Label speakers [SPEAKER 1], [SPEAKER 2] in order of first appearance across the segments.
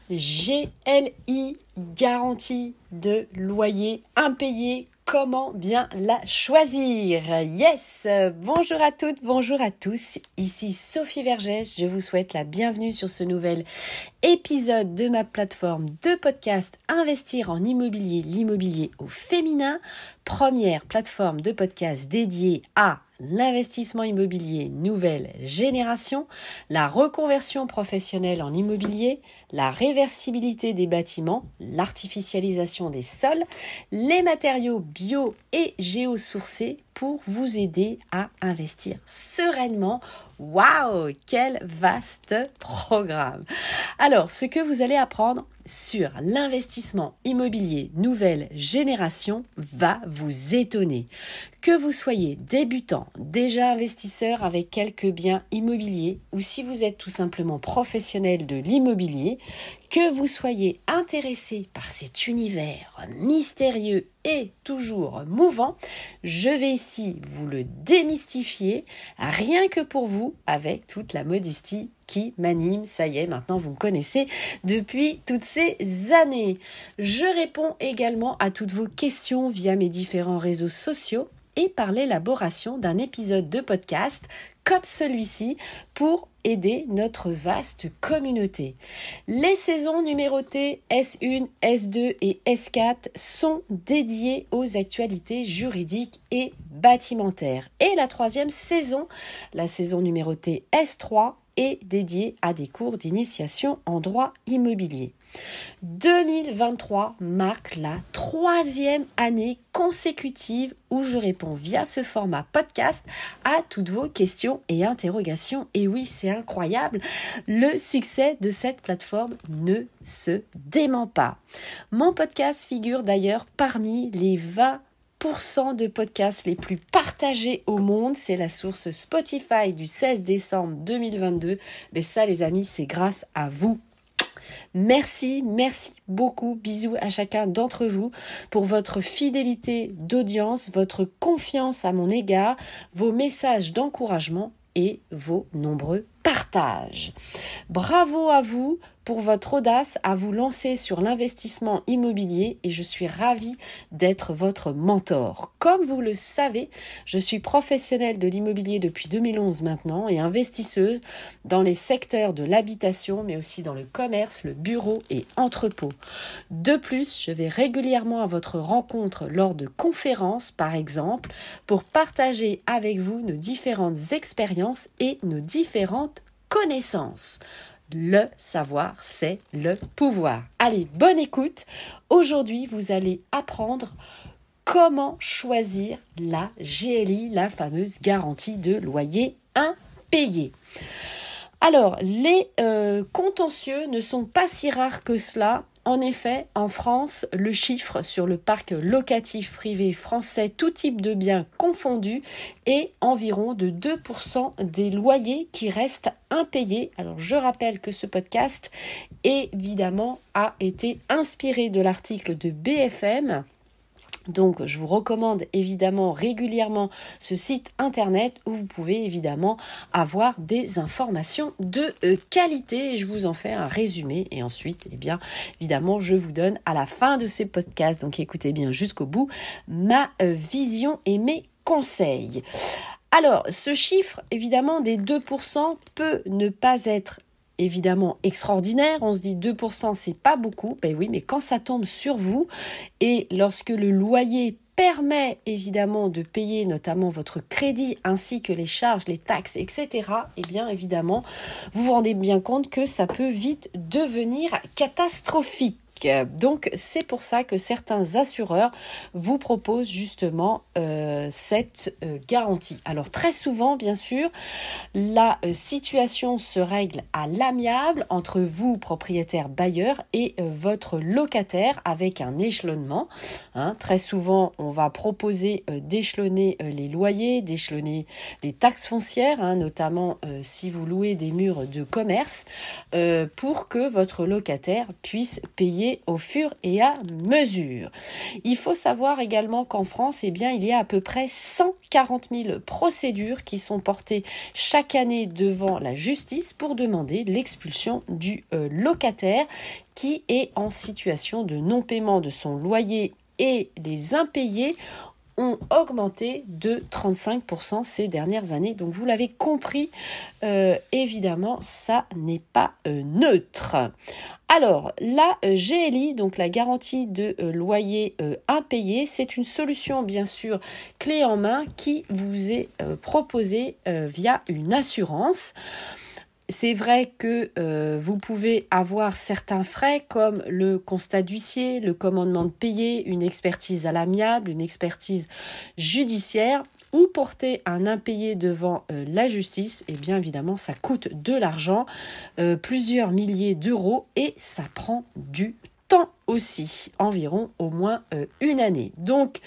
[SPEAKER 1] GLI, garantie de loyer impayé. Comment bien la choisir? Yes! Bonjour à toutes, bonjour à tous. Ici Sophie Vergès. Je vous souhaite la bienvenue sur ce nouvel épisode de ma plateforme de podcast Investir en immobilier, l'immobilier au féminin. Première plateforme de podcast dédiée à l'investissement immobilier nouvelle génération, la reconversion professionnelle en immobilier, la réversibilité des bâtiments, l'artificialisation des sols, les matériaux bio et géosourcés pour vous aider à investir sereinement. Waouh, quel vaste programme! Alors, ce que vous allez apprendre sur l'investissement immobilier nouvelle génération va vous étonner. Que vous soyez débutant, déjà investisseur avec quelques biens immobiliers ou si vous êtes tout simplement professionnel de l'immobilier, que vous soyez intéressé par cet univers mystérieux et toujours mouvant, je vais ici vous le démystifier rien que pour vous avec toute la modestie qui m'anime. Ça y est, maintenant vous me connaissez depuis toutes ces années. Je réponds également à toutes vos questions via mes différents réseaux sociaux et par l'élaboration d'un épisode de podcast comme celui-ci pour aider notre vaste communauté. Les saisons numérotées S1, S2 et S4 sont dédiées aux actualités juridiques et bâtimentaires. Et la troisième saison, la saison numérotée S3, est dédiée à des cours d'initiation en droit immobilier. 2023 marque la 3e année consécutive où je réponds via ce format podcast à toutes vos questions et interrogations. Et oui, c'est incroyable, le succès de cette plateforme ne se dément pas. Mon podcast figure d'ailleurs parmi les 20% de podcasts les plus partagés au monde. C'est la source Spotify du 16 décembre 2022. Mais ça, les amis, c'est grâce à vous. Merci beaucoup, bisous à chacun d'entre vous pour votre fidélité d'audience, votre confiance à mon égard, vos messages d'encouragement et vos nombreux partages. Bravo à vous pour votre audace à vous lancer sur l'investissement immobilier et je suis ravie d'être votre mentor. Comme vous le savez, je suis professionnelle de l'immobilier depuis 2011 maintenant et investisseuse dans les secteurs de l'habitation mais aussi dans le commerce, le bureau et entrepôt. De plus, je vais régulièrement à votre rencontre lors de conférences par exemple pour partager avec vous nos différentes expériences et nos différentes connaissances. Le savoir, c'est le pouvoir. Allez, bonne écoute. Aujourd'hui, vous allez apprendre comment choisir la GLI, la fameuse garantie de loyer impayé. Alors, les contentieux ne sont pas si rares que cela. En effet, en France, le chiffre sur le parc locatif privé français, tout type de biens confondus, est environ de 2% des loyers qui restent impayés. Alors, je rappelle que ce podcast, évidemment, a été inspiré de l'article de BFM. Donc, je vous recommande évidemment régulièrement ce site internet où vous pouvez évidemment avoir des informations de qualité et je vous en fais un résumé et ensuite, évidemment, je vous donne à la fin de ces podcasts, donc écoutez bien jusqu'au bout, ma vision et mes conseils. Alors, ce chiffre, évidemment, des 2% peut ne pas être évidemment extraordinaire, on se dit 2% c'est pas beaucoup, ben oui, mais quand ça tombe sur vous et lorsque le loyer permet évidemment de payer notamment votre crédit ainsi que les charges, les taxes, etc., eh bien évidemment, vous vous rendez bien compte que ça peut vite devenir catastrophique. Donc, c'est pour ça que certains assureurs vous proposent justement cette garantie. Alors, très souvent, bien sûr, la situation se règle à l'amiable entre vous, propriétaire bailleur, et votre locataire avec un échelonnement. Très souvent, on va proposer d'échelonner les loyers, d'échelonner les taxes foncières, notamment si vous louez des murs de commerce, pour que votre locataire puisse payer loyer au fur et à mesure. Il faut savoir également qu'en France, il y a à peu près 140 000 procédures qui sont portées chaque année devant la justice pour demander l'expulsion du locataire qui est en situation de non-paiement de son loyer, et les impayés ont augmenté de 35% ces dernières années. Donc vous l'avez compris, évidemment, ça n'est pas neutre. Alors, la GLI, donc la garantie de loyer impayé, c'est une solution bien sûr clé en main qui vous est proposée via une assurance. C'est vrai que vous pouvez avoir certains frais comme le constat d'huissier, le commandement de payer, une expertise à l'amiable, une expertise judiciaire ou porter un impayé devant la justice. Et bien évidemment, ça coûte de l'argent, plusieurs milliers d'euros, et ça prend du temps aussi, environ au moins une année. Donc,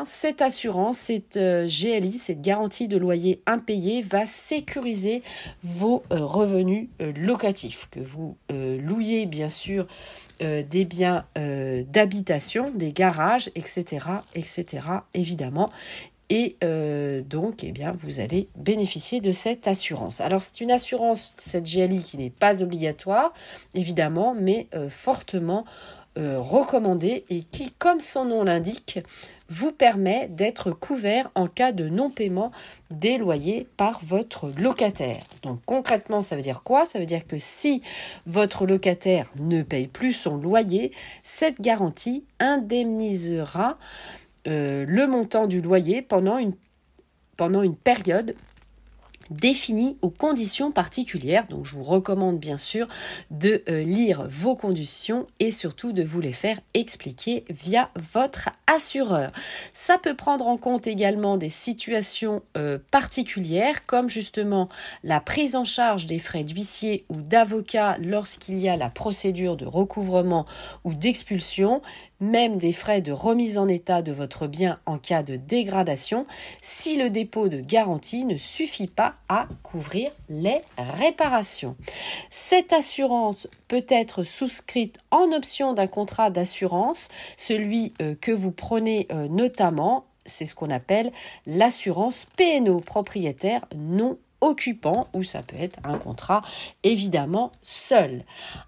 [SPEAKER 1] cette assurance, cette GLI, cette garantie de loyer impayé, va sécuriser vos revenus locatifs. Que vous louiez bien sûr des biens d'habitation, des garages, etc., évidemment. Et donc, vous allez bénéficier de cette assurance. Alors, c'est une assurance, cette GLI, qui n'est pas obligatoire, évidemment, mais fortement recommandée et qui, comme son nom l'indique, vous permet d'être couvert en cas de non-paiement des loyers par votre locataire. Donc concrètement, ça veut dire quoi? Ça veut dire que si votre locataire ne paye plus son loyer, cette garantie indemnisera le montant du loyer pendant une période définie aux conditions particulières. Donc je vous recommande bien sûr de lire vos conditions et surtout de vous les faire expliquer via votre assureur. Ça peut prendre en compte également des situations particulières, comme justement la prise en charge des frais d'huissier ou d'avocat lorsqu'il y a la procédure de recouvrement ou d'expulsion, même des frais de remise en état de votre bien en cas de dégradation, si le dépôt de garantie ne suffit pas à couvrir les réparations. Cette assurance peut être souscrite en option d'un contrat d'assurance, celui que vous prenez notamment, c'est ce qu'on appelle l'assurance P&O, propriétaire non occupant, ou ça peut être un contrat évidemment seul.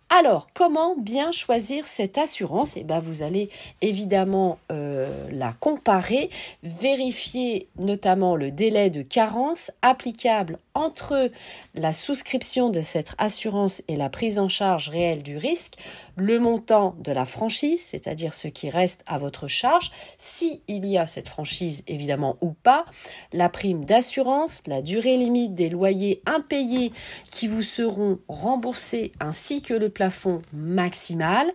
[SPEAKER 1] Alors, comment bien choisir cette assurance? Vous allez évidemment la comparer, vérifier notamment le délai de carence applicable entre la souscription de cette assurance et la prise en charge réelle du risque, le montant de la franchise, c'est-à-dire ce qui reste à votre charge, si il y a cette franchise évidemment ou pas, la prime d'assurance, la durée limite des loyers impayés qui vous seront remboursés ainsi que le plafond maximal,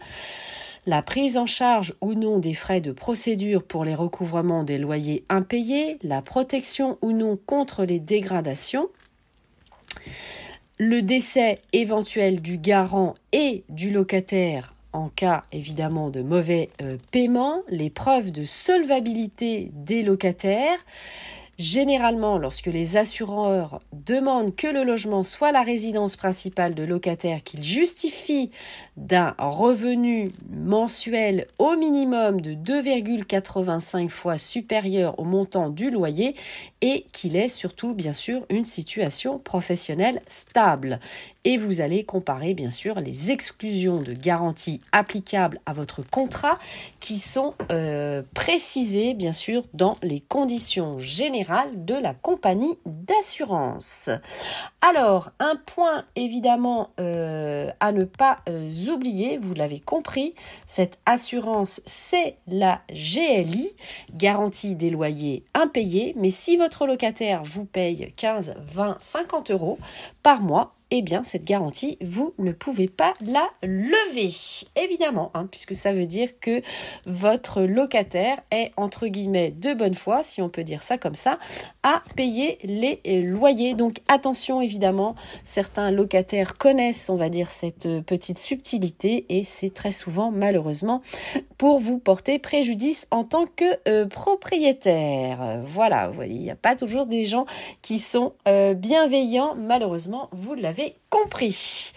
[SPEAKER 1] la prise en charge ou non des frais de procédure pour les recouvrements des loyers impayés, la protection ou non contre les dégradations, le décès éventuel du garant et du locataire en cas évidemment de mauvais paiement, les preuves de solvabilité des locataires. Généralement, lorsque les assureurs demandent que le logement soit la résidence principale de locataire, qu'ils justifient d'un revenu mensuel au minimum de 2,85 fois supérieur au montant du loyer et qu'il ait surtout, bien sûr, une situation professionnelle stable. Et vous allez comparer, bien sûr, les exclusions de garantie applicables à votre contrat qui sont précisées, bien sûr, dans les conditions générales de la compagnie d'assurance. Alors, un point évidemment à ne pas oublier, vous l'avez compris, cette assurance, c'est la GLI, garantie des loyers impayés, mais si votre locataire vous paye 15, 20, 50 euros par mois, cette garantie, vous ne pouvez pas la lever, évidemment, puisque ça veut dire que votre locataire est, entre guillemets, de bonne foi, si on peut dire ça comme ça, à payer les loyers. Donc attention, évidemment, certains locataires connaissent, on va dire, cette petite subtilité et c'est très souvent, malheureusement, pour vous porter préjudice en tant que propriétaire. Voilà, vous voyez, il n'y a pas toujours des gens qui sont bienveillants, malheureusement, vous l'avez compris.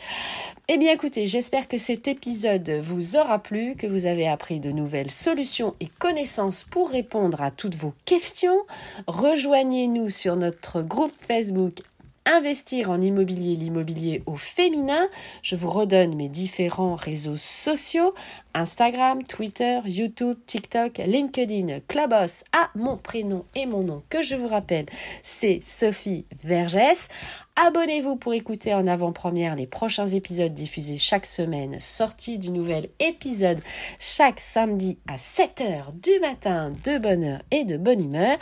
[SPEAKER 1] Eh bien écoutez, j'espère que cet épisode vous aura plu, que vous avez appris de nouvelles solutions et connaissances pour répondre à toutes vos questions. Rejoignez-nous sur notre groupe Facebook Investir en immobilier, l'immobilier au féminin. Je vous redonne mes différents réseaux sociaux, Instagram, Twitter, YouTube, TikTok, LinkedIn, Clubhouse, mon prénom et mon nom que je vous rappelle, c'est Sophie Vergès. Abonnez-vous pour écouter en avant-première les prochains épisodes diffusés chaque semaine, sortie du nouvel épisode chaque samedi à 7h du matin, de bonne heure et de bonne humeur.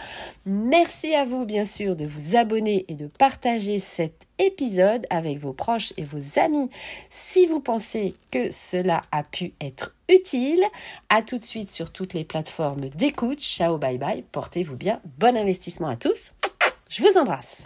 [SPEAKER 1] Merci à vous bien sûr de vous abonner et de partager cet épisode avec vos proches et vos amis si vous pensez que cela a pu être utile. À tout de suite sur toutes les plateformes d'écoute. Ciao, bye bye, portez-vous bien, bon investissement à tous. Je vous embrasse.